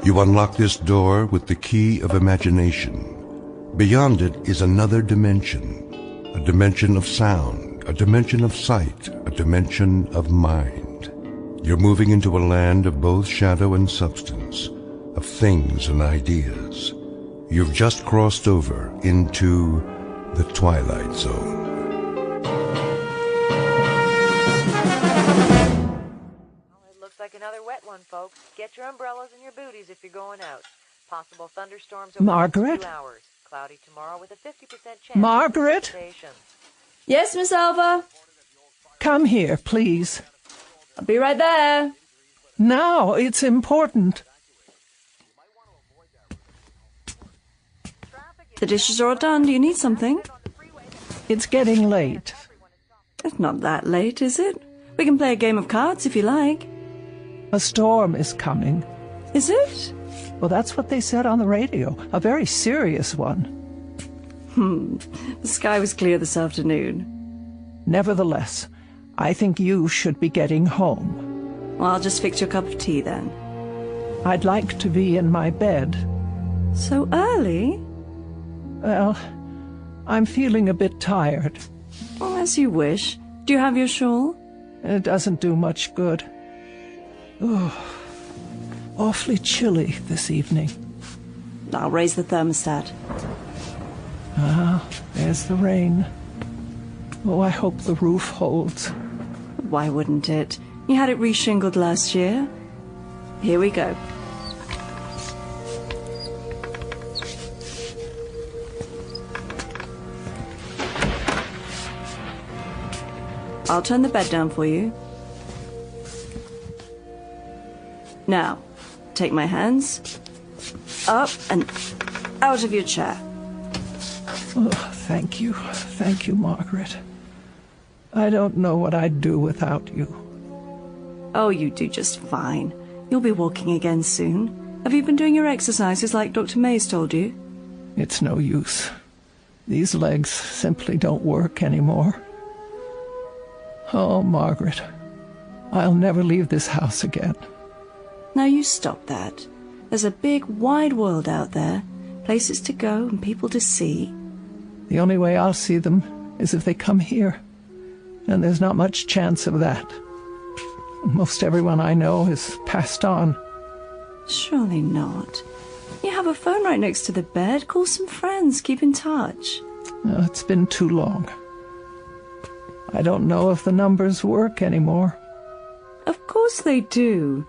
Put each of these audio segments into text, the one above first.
You unlock this door with the key of imagination. Beyond it is another dimension, a dimension of sound, a dimension of sight, a dimension of mind. You're moving into a land of both shadow and substance, of things and ideas. You've just crossed over into the Twilight Zone. It looks like another wet one, folks. Get your umbrellas and your booties if you're going out. Possible thunderstorms over the next 2 hours. Cloudy tomorrow with a 50% chance. Margaret? Yes, Miss Elva? Come here, please. I'll be right there. Now, it's important. The dishes are all done. Do you need something? It's getting late. It's not that late, is it? We can play a game of cards if you like. A storm is coming. Is it? Well, that's what they said on the radio. A very serious one. The sky was clear this afternoon. Nevertheless, I think you should be getting home. Well, I'll just fix you a cup of tea then. I'd like to be in my bed. So early? Well, I'm feeling a bit tired. Oh, as you wish. Do you have your shawl? It doesn't do much good. Oh, awfully chilly this evening. I'll raise the thermostat. Ah, there's the rain. Oh, I hope the roof holds. Why wouldn't it? You had it reshingled last year. Here we go. I'll turn the bed down for you. Now, take my hands up and out of your chair. Oh, thank you. Thank you, Margaret. I don't know what I'd do without you. Oh, you do just fine. You'll be walking again soon. Have you been doing your exercises like Dr. Mays told you? It's no use. These legs simply don't work anymore. Oh, Margaret, I'll never leave this house again. Now you stop that. There's a big, wide world out there. Places to go and people to see. The only way I'll see them is if they come here. And there's not much chance of that. Most everyone I know has passed on. Surely not. You have a phone right next to the bed. Call some friends. Keep in touch. Oh, it's been too long. I don't know if the numbers work anymore. Of course they do.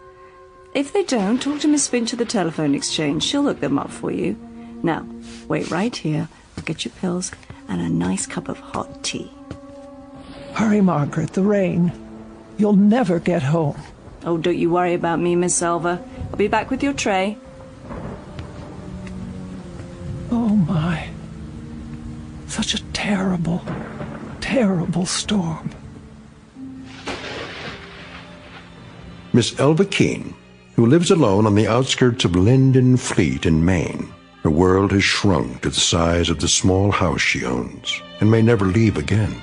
If they don't, talk to Miss Finch at the telephone exchange. She'll look them up for you. Now, wait right here. I'll get your pills and a nice cup of hot tea. Hurry, Margaret, the rain. You'll never get home. Oh, don't you worry about me, Miss Elva. I'll be back with your tray. Oh, my. Such a terrible, terrible storm. Miss Elva Keene, who lives alone on the outskirts of Linden Fleet in Maine. Her world has shrunk to the size of the small house she owns, and may never leave again.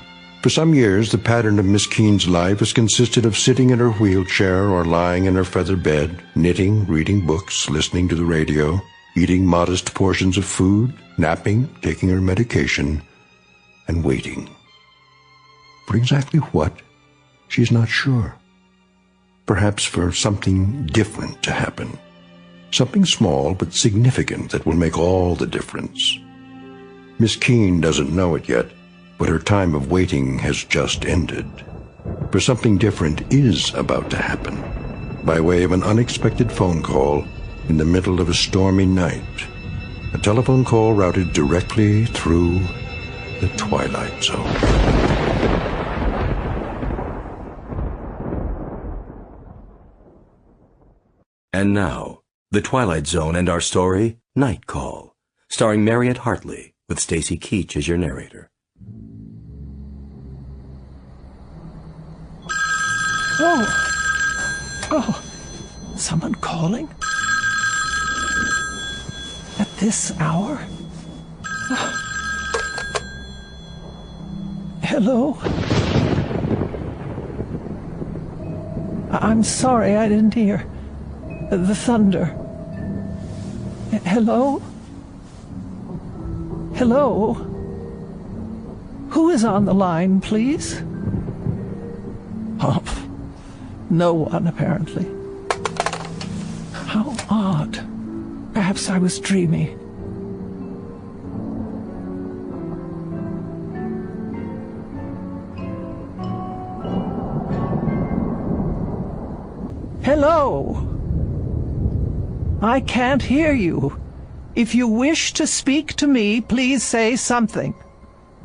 For some years, the pattern of Miss Keene's life has consisted of sitting in her wheelchair or lying in her feather bed, knitting, reading books, listening to the radio, eating modest portions of food, napping, taking her medication, and waiting. For exactly what? She's not sure. Perhaps for something different to happen. Something small but significant that will make all the difference. Miss Keene doesn't know it yet, but her time of waiting has just ended. For something different is about to happen, by way of an unexpected phone call in the middle of a stormy night. A telephone call routed directly through the Twilight Zone. And now, The Twilight Zone and our story, Night Call, starring Mariette Hartley, with Stacy Keach as your narrator. Oh, someone calling? At this hour? Hello? I'm sorry, I didn't hear. The thunder. Hello? Hello? Who is on the line, please? Oh, no one, apparently. How odd. Perhaps I was dreaming. Hello? I can't hear you. If you wish to speak to me, please say something,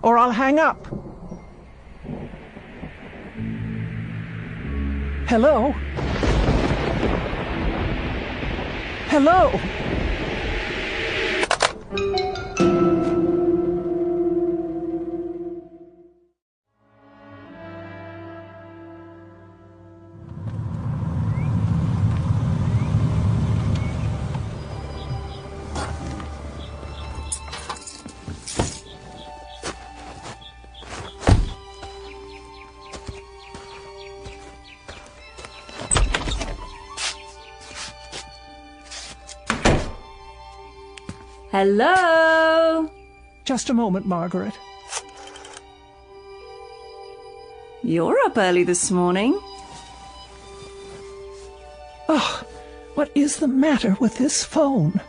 or I'll hang up. Hello? Hello? Hello? Just a moment, Margaret. You're up early this morning. Oh, what is the matter with this phone?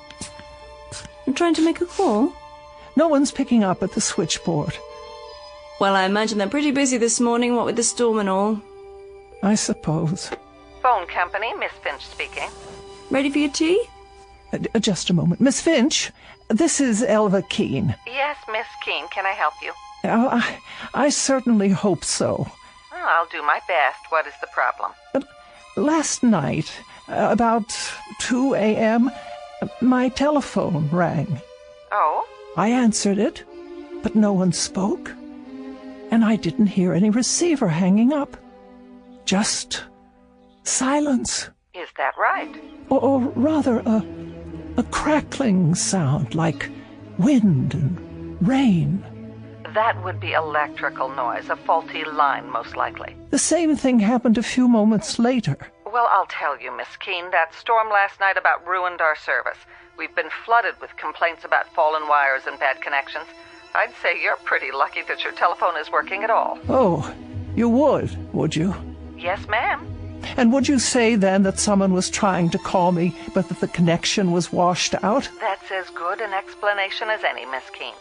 I'm trying to make a call. No one's picking up at the switchboard. Well, I imagine they're pretty busy this morning, what with the storm and all. I suppose. Phone company, Miss Finch speaking. Ready for your tea? Just a moment. Miss Finch, this is Elva Keene. Yes, Miss Keene, can I help you? Oh, I certainly hope so. Oh, I'll do my best. What is the problem? Last night, about 2 a.m., my telephone rang. Oh? I answered it, but no one spoke, and I didn't hear any receiver hanging up. Just silence. Is that right? Or rather, a crackling sound like wind and rain. That would be electrical noise, a faulty line, most likely. The same thing happened a few moments later. Well, I'll tell you, Miss Keene, that storm last night about ruined our service. We've been flooded with complaints about fallen wires and bad connections. I'd say you're pretty lucky that your telephone is working at all. Oh, you would you? Yes, ma'am. And would you say then that someone was trying to call me, but that the connection was washed out? That's as good an explanation as any, Miss Keene.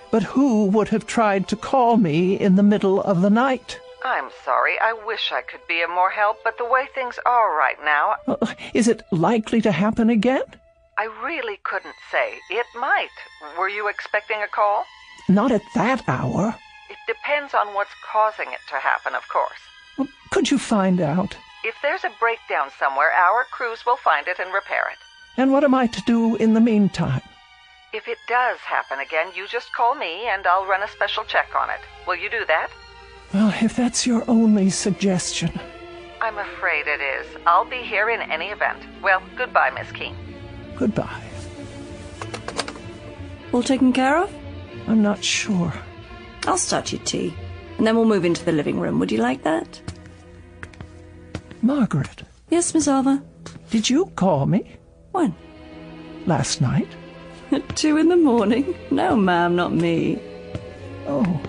But who would have tried to call me in the middle of the night? I'm sorry. I wish I could be of more help, but the way things are right now... Is it likely to happen again? I really couldn't say. It might. Were you expecting a call? Not at that hour. It depends on what's causing it to happen, of course. Well, could you find out? If there's a breakdown somewhere, our crews will find it and repair it. And what am I to do in the meantime? If it does happen again, you just call me and I'll run a special check on it. Will you do that? Well, if that's your only suggestion. I'm afraid it is. I'll be here in any event. Well, goodbye, Miss Keene. Goodbye. All taken care of? I'm not sure. I'll start your tea, and then we'll move into the living room. Would you like that? Margaret. Yes, Miss Elva? Did you call me? When? Last night. At 2 in the morning? No, ma'am, not me. Oh.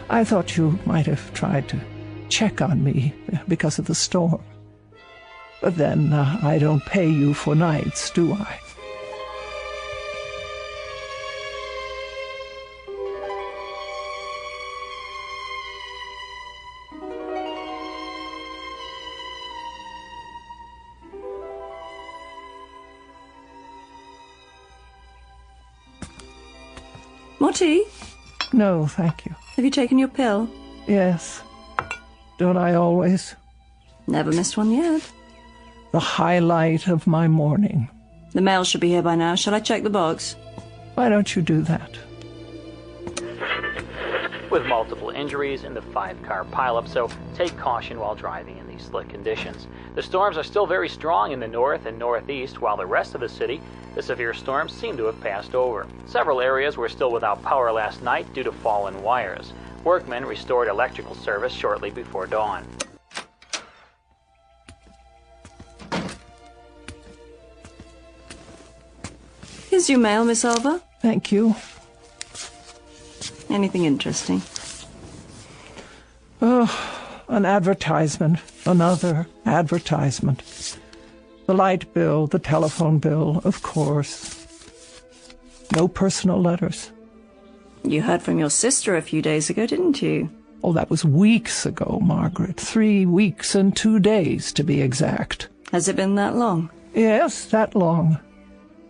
I thought you might have tried to check on me because of the storm. But then I don't pay you for nights, do I? More tea? No, thank you. Have you taken your pill? Yes. Don't I always? Never missed one yet. The highlight of my morning. The mail should be here by now. Shall I check the box? Why don't you do that? With multiple injuries in the 5-car pileup, so take caution while driving in these slick conditions. The storms are still very strong in the north and northeast, while the rest of the city, the severe storms seem to have passed over. Several areas were still without power last night due to fallen wires. Workmen restored electrical service shortly before dawn. Here's your mail, Miss Elva. Thank you. Anything interesting? Oh, an advertisement. Another advertisement. The light bill, the telephone bill, of course. No personal letters. You heard from your sister a few days ago, didn't you? Oh, that was weeks ago, Margaret. 3 weeks and 2 days, to be exact. Has it been that long? Yes, that long.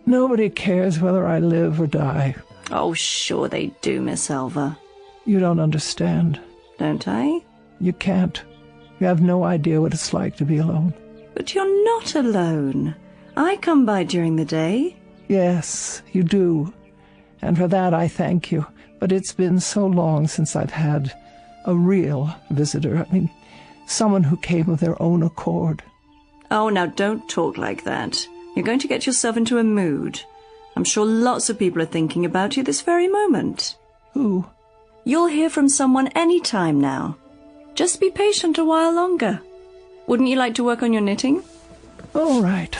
Nobody cares whether I live or die. Oh, sure they do, Miss Elva. You don't understand. Don't I? You can't. You have no idea what it's like to be alone. But you're not alone. I come by during the day. Yes, you do. And for that I thank you. But it's been so long since I've had a real visitor. I mean, someone who came of their own accord. Oh, now don't talk like that. You're going to get yourself into a mood. I'm sure lots of people are thinking about you this very moment. Who? You'll hear from someone any time now. Just be patient a while longer. Wouldn't you like to work on your knitting? All right.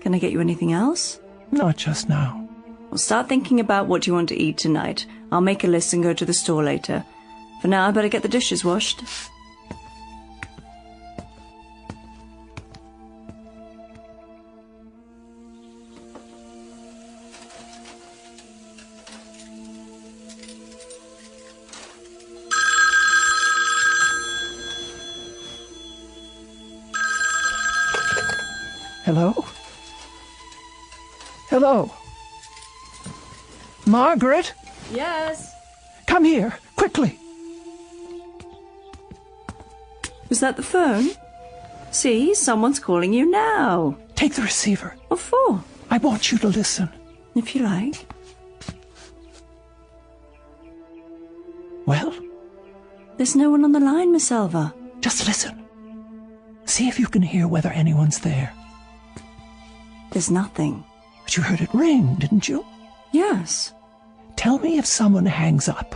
Can I get you anything else? Not just now. Well, start thinking about what you want to eat tonight. I'll make a list and go to the store later. For now, I better get the dishes washed. Hello? Hello? Margaret? Yes? Come here, quickly. Was that the phone? See, someone's calling you now. Take the receiver. What for? I want you to listen. If you like. Well? There's no one on the line, Miss Elva. Just listen. See if you can hear whether anyone's there. There's nothing. But you heard it ring, didn't you? Yes. Tell me if someone hangs up.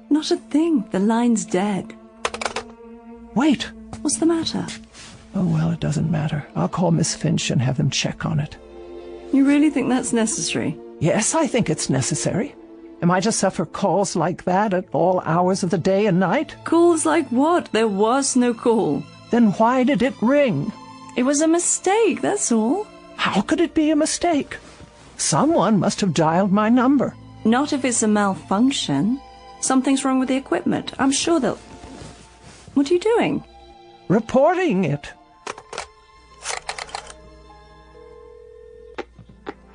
Not a thing. The line's dead. Wait. What's the matter? Oh, well, it doesn't matter. I'll call Miss Finch and have them check on it. You really think that's necessary? Yes, I think it's necessary. Am I to suffer calls like that at all hours of the day and night? Calls like what? There was no call. Then why did it ring? It was a mistake, that's all. How could it be a mistake? Someone must have dialed my number. Not if it's a malfunction. Something's wrong with the equipment. I'm sure they'll... What are you doing? Reporting it.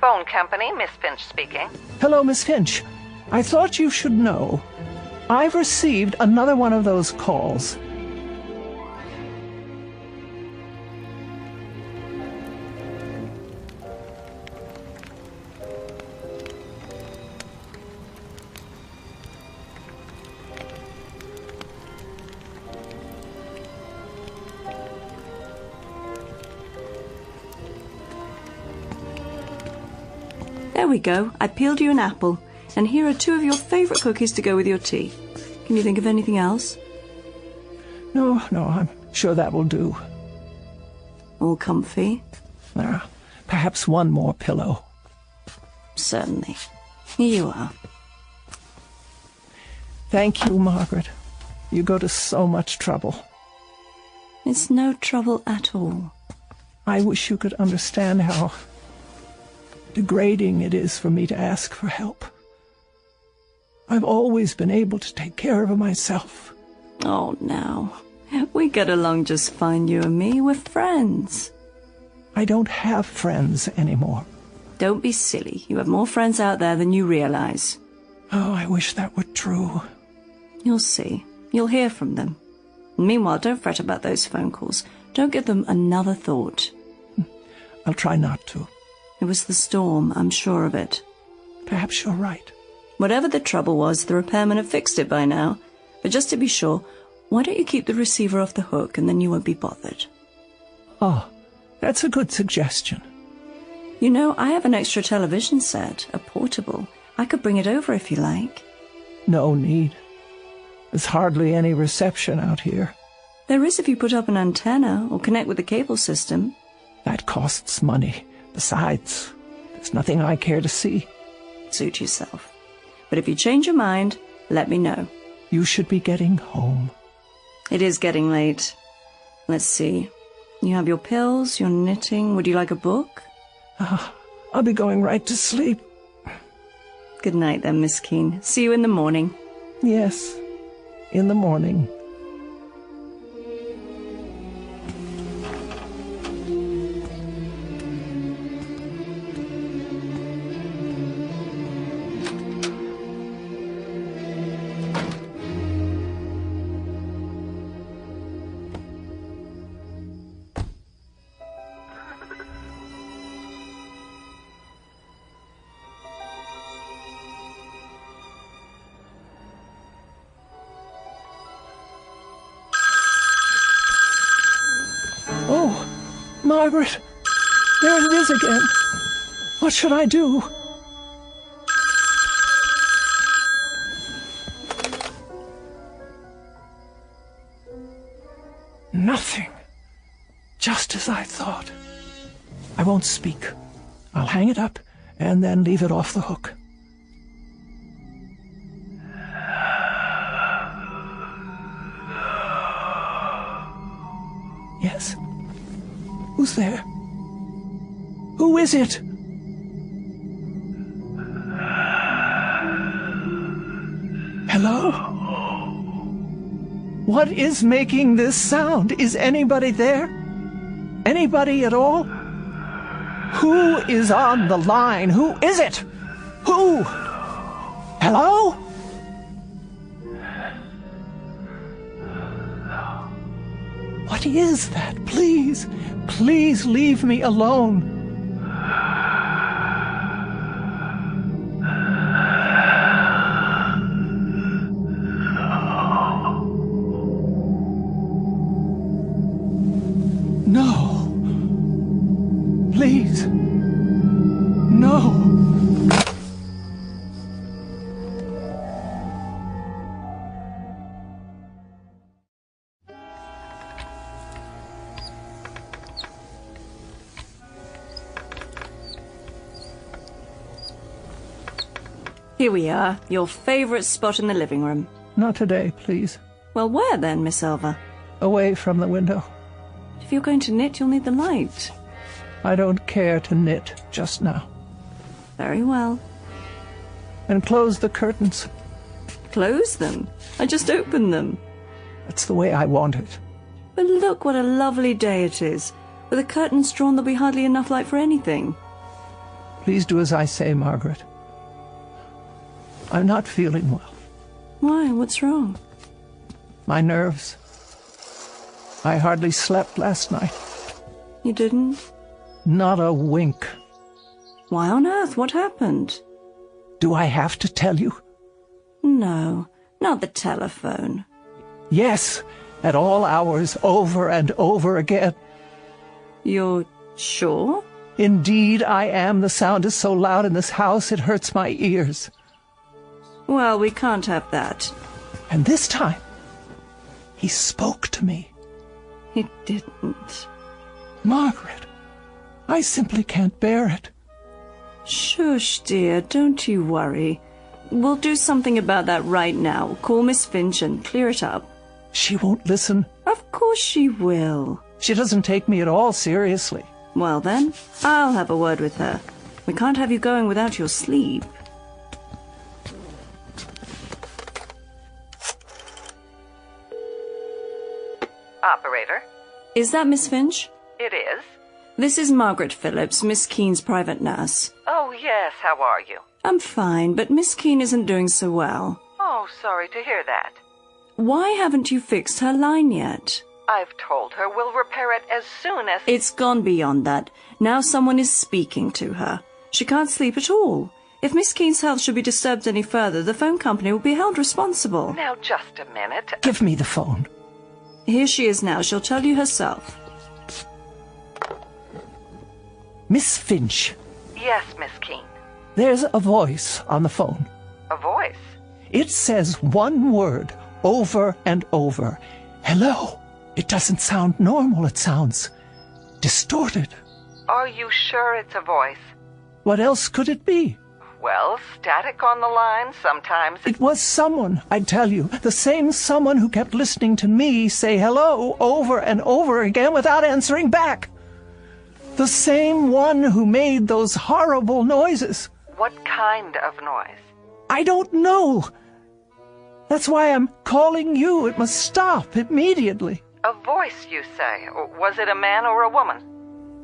Phone company, Miss Finch speaking. Hello, Miss Finch. I thought you should know. I've received another one of those calls. There we go. I peeled you an apple. And here are 2 of your favourite cookies to go with your tea. Can you think of anything else? No, I'm sure that will do. All comfy? Perhaps one more pillow. Certainly. Here you are. Thank you, Margaret. You go to so much trouble. It's no trouble at all. I wish you could understand how degrading it is for me to ask for help. I've always been able to take care of myself. Oh, now. We get along just fine, you and me. We're friends. I don't have friends anymore. Don't be silly. You have more friends out there than you realize. Oh, I wish that were true. You'll see. You'll hear from them. Meanwhile, don't fret about those phone calls. Don't give them another thought. I'll try not to. It was the storm, I'm sure of it. Perhaps you're right. Whatever the trouble was, the repairman have fixed it by now. But just to be sure, why don't you keep the receiver off the hook and then you won't be bothered? Oh, that's a good suggestion. You know, I have an extra television set, a portable. I could bring it over if you like. No need. There's hardly any reception out here. There is if you put up an antenna or connect with the cable system. That costs money. Besides, There's nothing I care to see. Suit yourself. But if you change your mind, let me know. You should be getting home. It is getting late. Let's see. You have your pills, your knitting. Would you like a book? I'll be going right to sleep. Good night then, Miss Keene. See you in the morning. Yes, in the morning. Oh, Margaret, there it is again. What should I do? Nothing. Just as I thought. I won't speak. I'll hang it up and then leave it off the hook. Yes. Who's there? Who is it? Hello? What is making this sound? Is anybody there? Anybody at all? Who is on the line? Who is it? Who? Hello? What is that? Please, please leave me alone. No. Please. No. Here we are, your favorite spot in the living room. Not today, please. Well, where then, Miss Elva? Away from the window. If you're going to knit, you'll need the light. I don't care to knit just now. Very well. And close the curtains. Close them? I just opened them. That's the way I want it. But look what a lovely day it is. With the curtains drawn, there'll be hardly enough light for anything. Please do as I say, Margaret. I'm not feeling well. Why? What's wrong? My nerves. I hardly slept last night. You didn't? Not a wink. Why on earth? What happened? Do I have to tell you? No, not the telephone. Yes, at all hours, over and over again. You're sure? Indeed, I am. The sound is so loud in this house, it hurts my ears. Well, we can't have that. And this time, he spoke to me. He didn't. Margaret, I simply can't bear it. Shush, dear, don't you worry. We'll do something about that right now. Call Miss Finch and clear it up. She won't listen. Of course she will. She doesn't take me at all seriously. Well then, I'll have a word with her. We can't have you going without your sleep. Operator? Is that Miss Finch? It is. This is Margaret Phillips, Miss Keene's private nurse. Oh, yes, how are you? I'm fine, but Miss Keene isn't doing so well. Oh, sorry to hear that. Why haven't you fixed her line yet? I've told her we'll repair it as soon as... It's gone beyond that. Now someone is speaking to her. She can't sleep at all. If Miss Keene's health should be disturbed any further, the phone company will be held responsible. Now, just a minute. Give me the phone. Here she is now. She'll tell you herself. Miss Finch. Yes, Miss Keene. There's a voice on the phone. A voice? It says one word over and over. Hello. It doesn't sound normal. It sounds distorted. Are you sure it's a voice? What else could it be? Well, static on the line, sometimes It was someone, I tell you, the same someone who kept listening to me say hello over and over again without answering back. The same one who made those horrible noises. What kind of noise? I don't know. That's why I'm calling you. It must stop immediately. A voice, you say? Was it a man or a woman?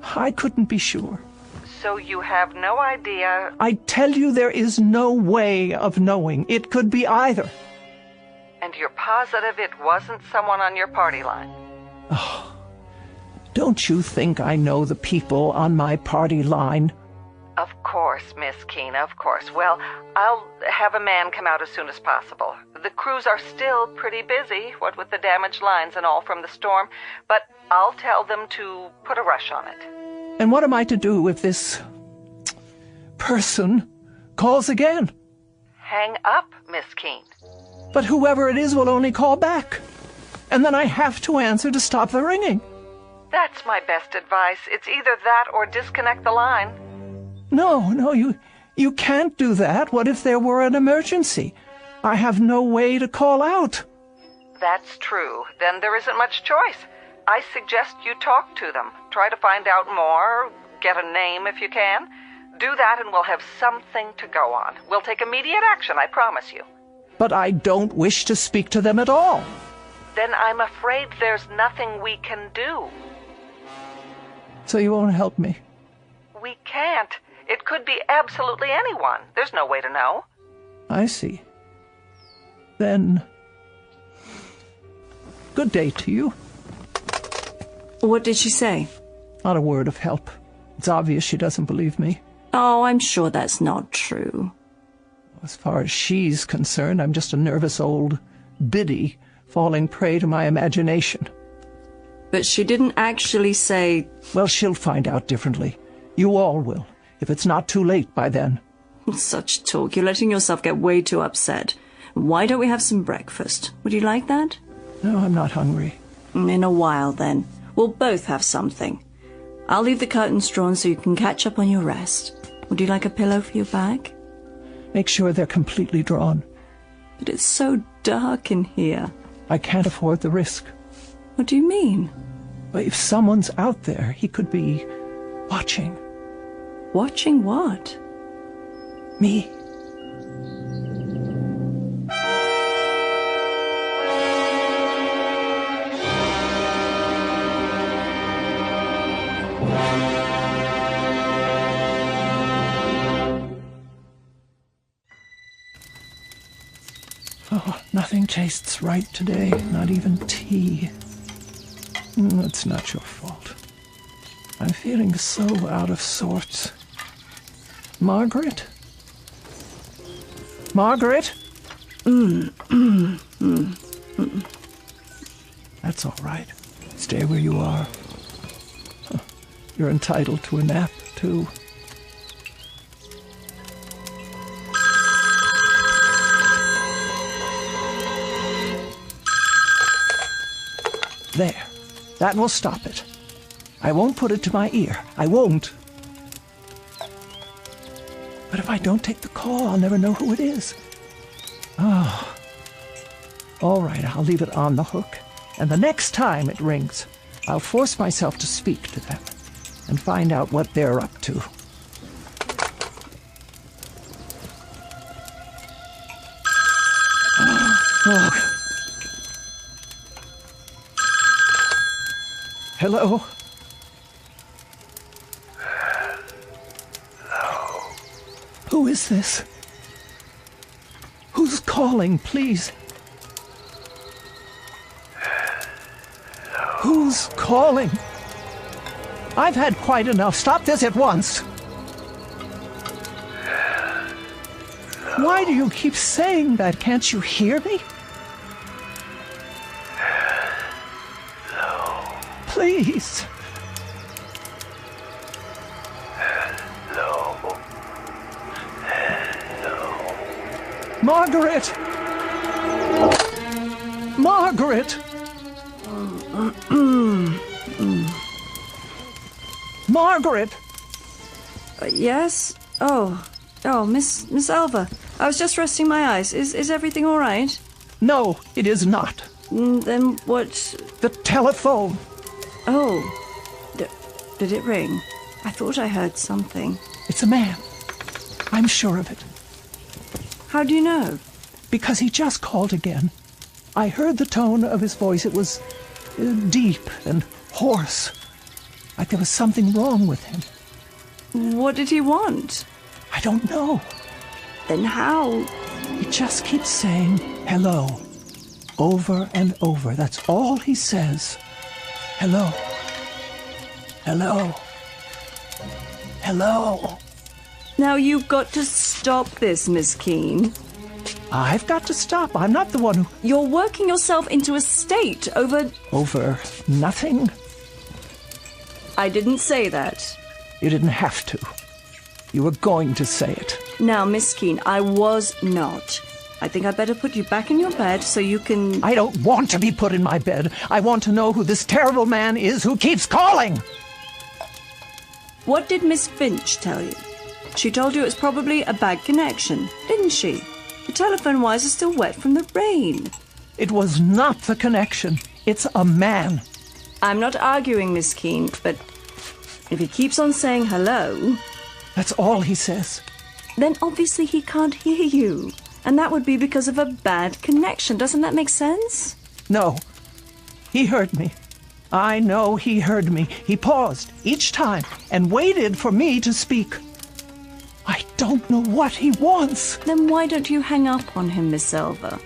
I couldn't be sure. So you have no idea? I tell you there is no way of knowing. It could be either. And you're positive it wasn't someone on your party line? Don't you think I know the people on my party line? Of course, Miss Keene, of course. Well, I'll have a man come out as soon as possible. The crews are still pretty busy, what with the damaged lines and all from the storm, but I'll tell them to put a rush on it. And what am I to do if this person calls again? Hang up, Miss Keene. But whoever it is will only call back. And then I have to answer to stop the ringing. That's my best advice. It's either that or disconnect the line. No, you can't do that. What if there were an emergency? I have no way to call out. That's true. Then there isn't much choice. I suggest you talk to them. Try to find out more. Get a name if you can. Do that and we'll have something to go on. We'll take immediate action, I promise you. But I don't wish to speak to them at all. Then I'm afraid there's nothing we can do. So you won't help me? We can't. It could be absolutely anyone. There's no way to know. I see. Then, good day to you. What did she say? Not a word of help. It's obvious she doesn't believe me. Oh, I'm sure that's not true. As far as she's concerned, I'm just a nervous old biddy falling prey to my imagination. But she didn't actually say... Well, she'll find out differently. You all will, if it's not too late by then. Such talk. You're letting yourself get way too upset. Why don't we have some breakfast? Would you like that? No, I'm not hungry. In a while, then. We'll both have something. I'll leave the curtains drawn so you can catch up on your rest. Would you like a pillow for your back? Make sure they're completely drawn. But it's so dark in here. I can't afford the risk. What do you mean? If someone's out there, he could be watching. Watching what? Me. Oh, nothing tastes right today, not even tea. It's not your fault. I'm feeling so out of sorts. Margaret? Margaret? That's all right. Stay where you are. You're entitled to a nap, too. There. That will stop it. I won't put it to my ear. I won't. But if I don't take the call, I'll never know who it is. Oh. All right, I'll leave it on the hook. And the next time it rings, I'll force myself to speak to them and find out what they're up to. Oh. Hello? Hello. Who is this? Who's calling, please? Who's calling? I've had quite enough. Stop this at once. Why do you keep saying that? Can't you hear me? Please. Hello. Hello. Margaret! Margaret! Margaret! Yes? Miss Elva. I was just resting my eyes. Is everything all right? No, it is not. Then what? The telephone. Oh. Did it ring? I thought I heard something. It's a man. I'm sure of it. How do you know? Because he just called again. I heard the tone of his voice. It was deep and hoarse. Like there was something wrong with him. What did he want? I don't know. Then how? He just keeps saying hello. Over and over. That's all he says. Hello. Hello. Hello. Now you've got to stop this, Miss Keene. I've got to stop. I'm not the one who... You're working yourself into a state over... Over nothing? I didn't say that. You didn't have to. You were going to say it. Now, Miss Keene, I was not. I think I'd better put you back in your bed so you can... I don't want to be put in my bed. I want to know who this terrible man is who keeps calling. What did Miss Finch tell you? She told you it was probably a bad connection, didn't she? The telephone wires are still wet from the rain. It was not the connection. It's a man. I'm not arguing, Miss Keene, but if he keeps on saying hello... That's all he says. Then obviously he can't hear you. And that would be because of a bad connection. Doesn't that make sense? No. He heard me. I know he heard me. He paused each time and waited for me to speak. I don't know what he wants. Then why don't you hang up on him, Miss Elva?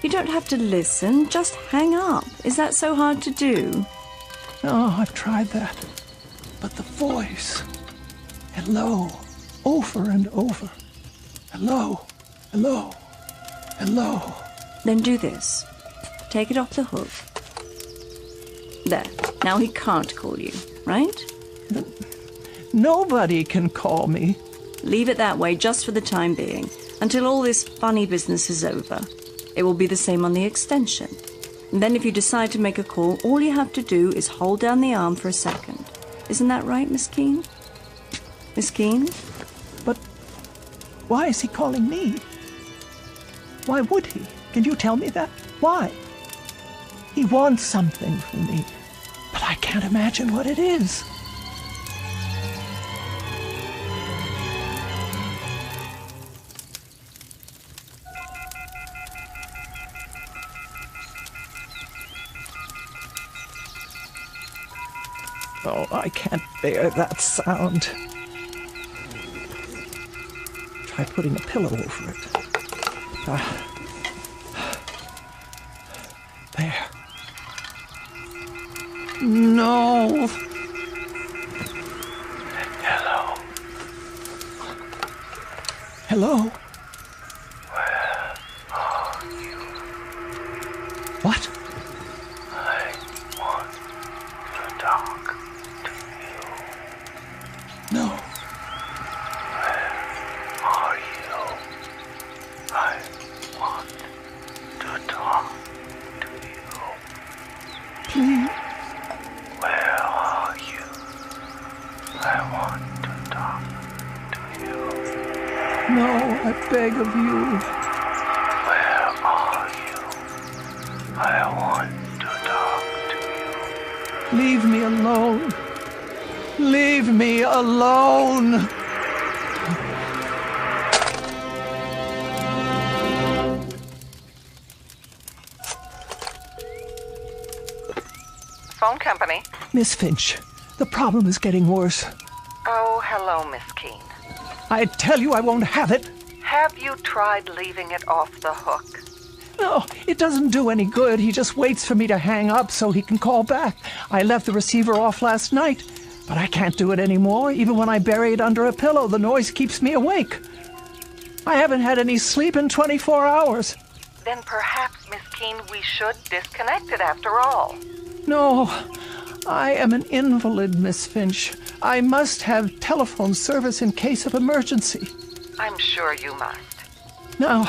You don't have to listen, just hang up. Is that so hard to do? Oh, I've tried that. But the voice... Hello, over and over. Hello, hello, hello. Then do this. Take it off the hook. There. Now he can't call you, right? Nobody can call me. Leave it that way just for the time being, until all this funny business is over. It will be the same on the extension. And then if you decide to make a call, all you have to do is hold down the arm for a second. Isn't that right, Miss Keene? Miss Keene? But why is he calling me? Why would he? Can you tell me that? Why? He wants something from me, but I can't imagine what it is. Oh, I can't bear that sound. Try putting a pillow over it. There. No. Hello. Hello? Where are you? What? I want to talk to you. No. Where are you? I want to talk to you. Please. Where are you? I want to talk to you. No, I beg of you. Where are you? I want to talk to you. Leave me alone. Leave me alone. Phone company. Miss Finch, the problem is getting worse. Oh, hello, Miss Keene. I tell you I won't have it. Have you tried leaving it off the hook? No, it doesn't do any good. He just waits for me to hang up so he can call back. I left the receiver off last night, but I can't do it anymore. Even when I bury it under a pillow, the noise keeps me awake. I haven't had any sleep in 24 hours. Then perhaps, Miss Keene, we should disconnect it after all. No, I am an invalid, Miss Finch. I must have telephone service in case of emergency. I'm sure you must. Now,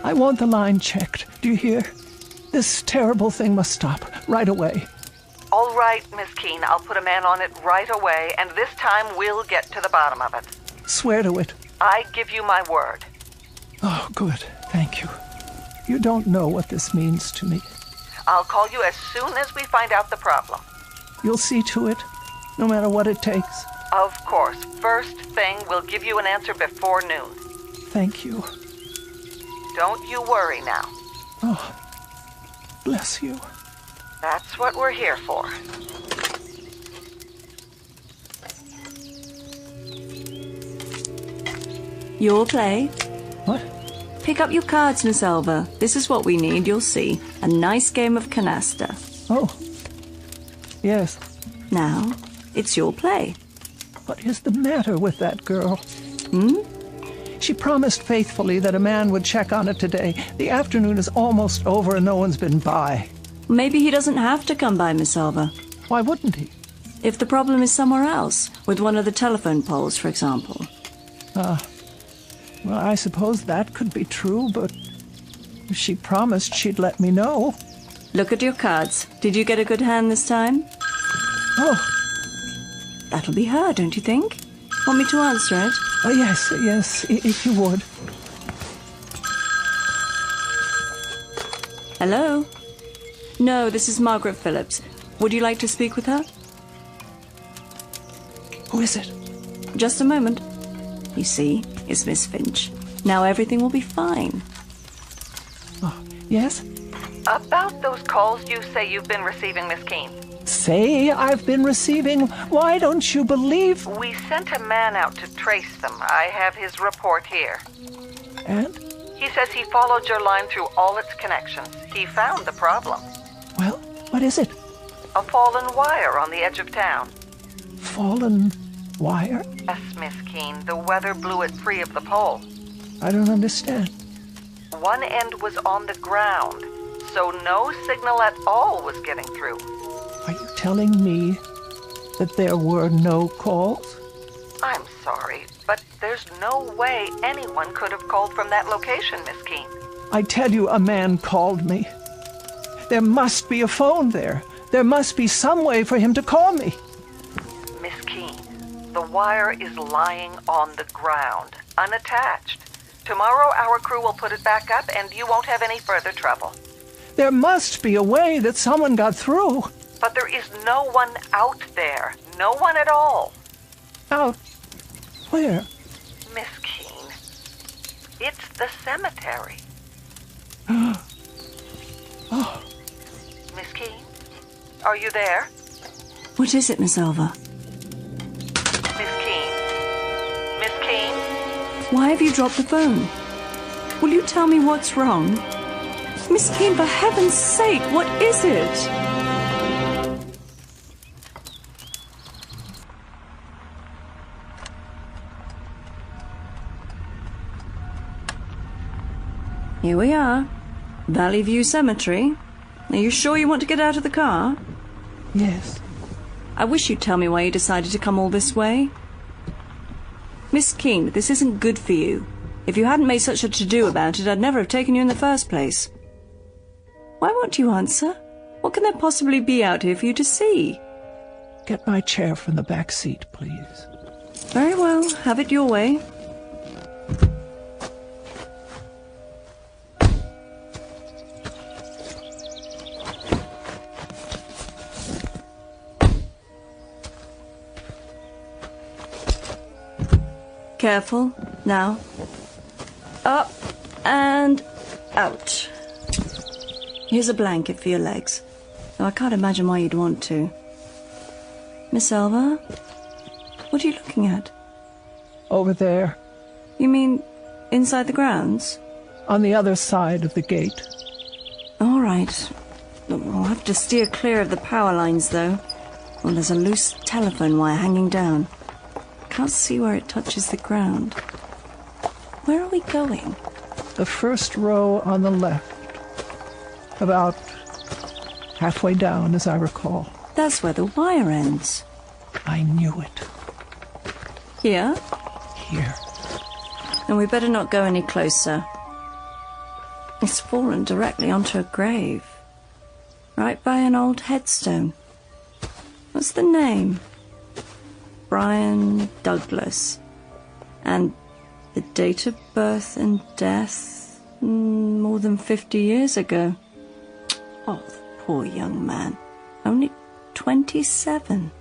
I want the line checked. Do you hear? This terrible thing must stop right away. All right, Miss Keene, I'll put a man on it right away, and this time we'll get to the bottom of it. Swear to it. I give you my word. Oh, good. Thank you. You don't know what this means to me. I'll call you as soon as we find out the problem. You'll see to it, no matter what it takes. Of course. First thing, we'll give you an answer before noon. Thank you. Don't you worry now. Oh, bless you. That's what we're here for. Your play. What? Pick up your cards, Miss Elva. This is what we need, you'll see. A nice game of canasta. Oh, yes. Now, it's your play. What is the matter with that girl? Hmm? She promised faithfully that a man would check on it today. The afternoon is almost over and no one's been by. Maybe he doesn't have to come by, Miss Elva. Why wouldn't he? If the problem is somewhere else, with one of the telephone poles, for example. Well, I suppose that could be true, but she promised she'd let me know. Look at your cards. Did you get a good hand this time? Oh. That'll be her, don't you think? Want me to answer it? Oh, yes, if you would. Hello? No, this is Margaret Phillips. Would you like to speak with her? Who is it? Just a moment. You see, it's Miss Finch. Now everything will be fine. Oh, yes? About those calls you say you've been receiving, Miss Keene. Say I've been receiving. Why don't you believe? We sent a man out to trace them. I have his report here. And? He says he followed your line through all its connections. He found the problem. Well, what is it? A fallen wire on the edge of town. Fallen wire? Yes, Miss Keene. The weather blew it free of the pole. I don't understand. One end was on the ground, so no signal at all was getting through. Are you telling me that there were no calls? I'm sorry, but there's no way anyone could have called from that location, Miss Keene. I tell you, a man called me. There must be a phone there. There must be some way for him to call me. Miss Keene, the wire is lying on the ground, unattached. Tomorrow our crew will put it back up and you won't have any further trouble. There must be a way that someone got through. But there is no one out there. No one at all. Out where? Miss Keene, it's the cemetery. Oh. Miss Keene, are you there? What is it, Miss Elva? Miss Keene? Miss Keene? Why have you dropped the phone? Will you tell me what's wrong? Miss Keene, for heaven's sake, what is it? Here we are. Valley View Cemetery. Are you sure you want to get out of the car? Yes. I wish you'd tell me why you decided to come all this way. Miss Keene, this isn't good for you. If you hadn't made such a to-do about it, I'd never have taken you in the first place. Why won't you answer? What can there possibly be out here for you to see? Get my chair from the back seat, please. Very well, have it your way. Careful. Now. Up and out. Here's a blanket for your legs. Though I can't imagine why you'd want to. Miss Elva? What are you looking at? Over there. You mean inside the grounds? On the other side of the gate. All right. We'll have to steer clear of the power lines, though. Well, there's a loose telephone wire hanging down. Can't see where it touches the ground. Where are we going? The first row on the left. About halfway down, as I recall. That's where the wire ends. I knew it. Here? Here. And we better not go any closer. It's fallen directly onto a grave. Right by an old headstone. What's the name? Brian Douglas. And the date of birth and death? More than 50 years ago. Oh, the poor young man. Only 27.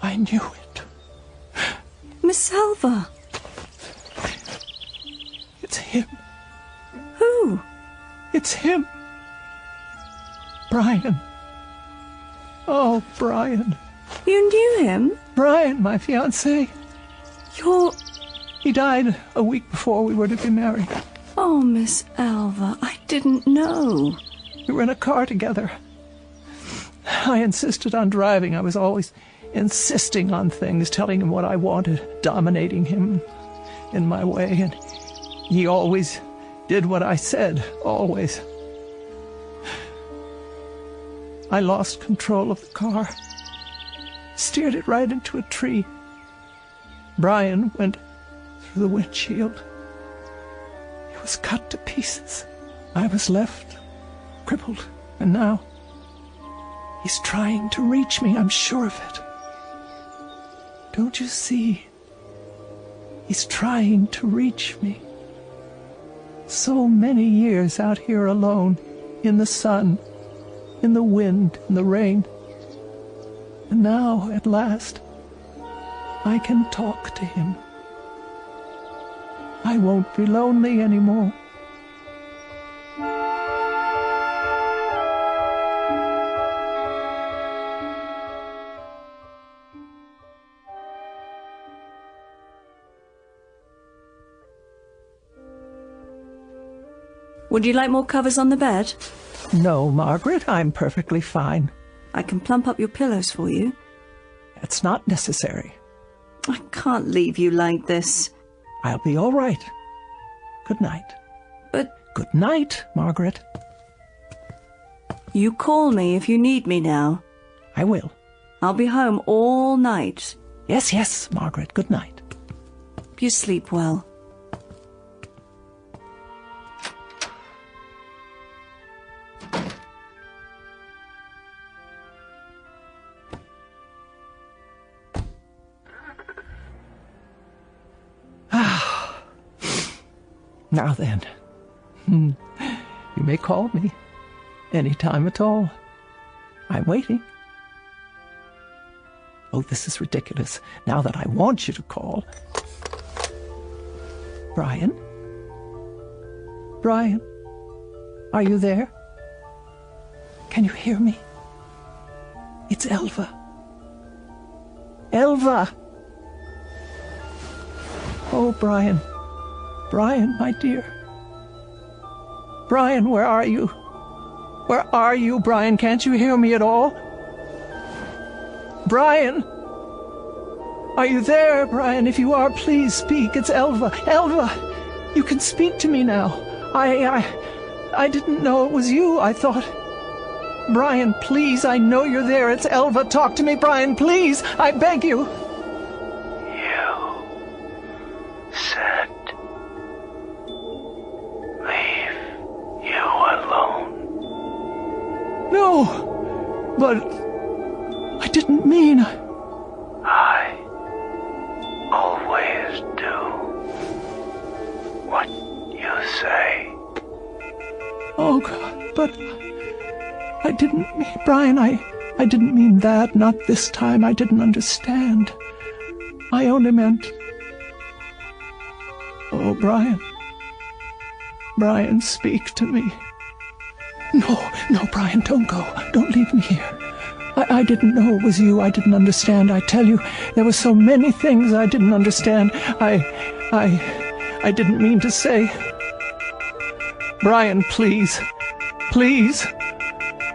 I knew it. Miss Elva. It's him. Who? It's him. Brian. Oh, Brian. You knew him? Brian, my fiancé. He died a week before we were to be married. Oh, Miss Elva, I didn't know. We were in a car together. I insisted on driving. I was always insisting on things, telling him what I wanted, dominating him in my way, and he always did what I said, always. I lost control of the car, steered it right into a tree. Brian went through the windshield. He was cut to pieces. I was left crippled, and now he's trying to reach me, I'm sure of it. Don't you see? He's trying to reach me. So many years out here alone, in the sun, in the wind, in the rain. And now, at last, I can talk to him. I won't be lonely anymore. Would you like more covers on the bed? No, Margaret, I'm perfectly fine. I can plump up your pillows for you. It's not necessary. I can't leave you like this. I'll be all right. Good night. But... Good night, Margaret. You call me if you need me now. I will. I'll be home all night. Yes, Margaret. Good night. You sleep well. Now then, you may call me any time at all. I'm waiting. Oh, this is ridiculous. Now that I want you to call. Brian? Brian? Are you there? Can you hear me? It's Elva. Elva! Oh, Brian. Brian, my dear. Brian, where are you? Where are you, Brian? Can't you hear me at all? Brian! Are you there, Brian? If you are, please speak. It's Elva. Elva! You can speak to me now. I didn't know it was you. I thought... Brian, please, I know you're there. It's Elva. Talk to me, Brian, please. I beg you. You said leave you alone. No, but I didn't mean... I always do what you say. Oh, God, but I didn't mean... Brian, I didn't mean that. Not this time. I didn't understand. I only meant... Oh, Brian. Brian, speak to me. No, Brian, don't go. Don't leave me here. I didn't know it was you. I didn't understand. I tell you, there were so many things I didn't understand. I didn't mean to say. Brian, please. Please.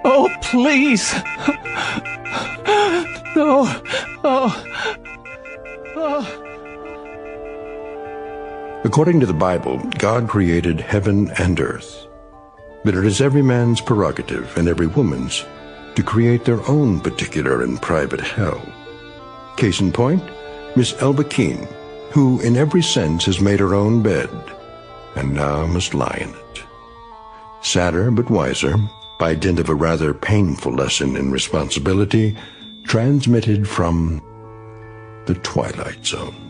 Oh, please. No. Oh. According to the Bible, God created heaven and earth. But it is every man's prerogative and every woman's to create their own particular and private hell. Case in point, Miss Elva Keene, who in every sense has made her own bed, and now must lie in it. Sadder but wiser, by dint of a rather painful lesson in responsibility, Transmitted from the Twilight Zone.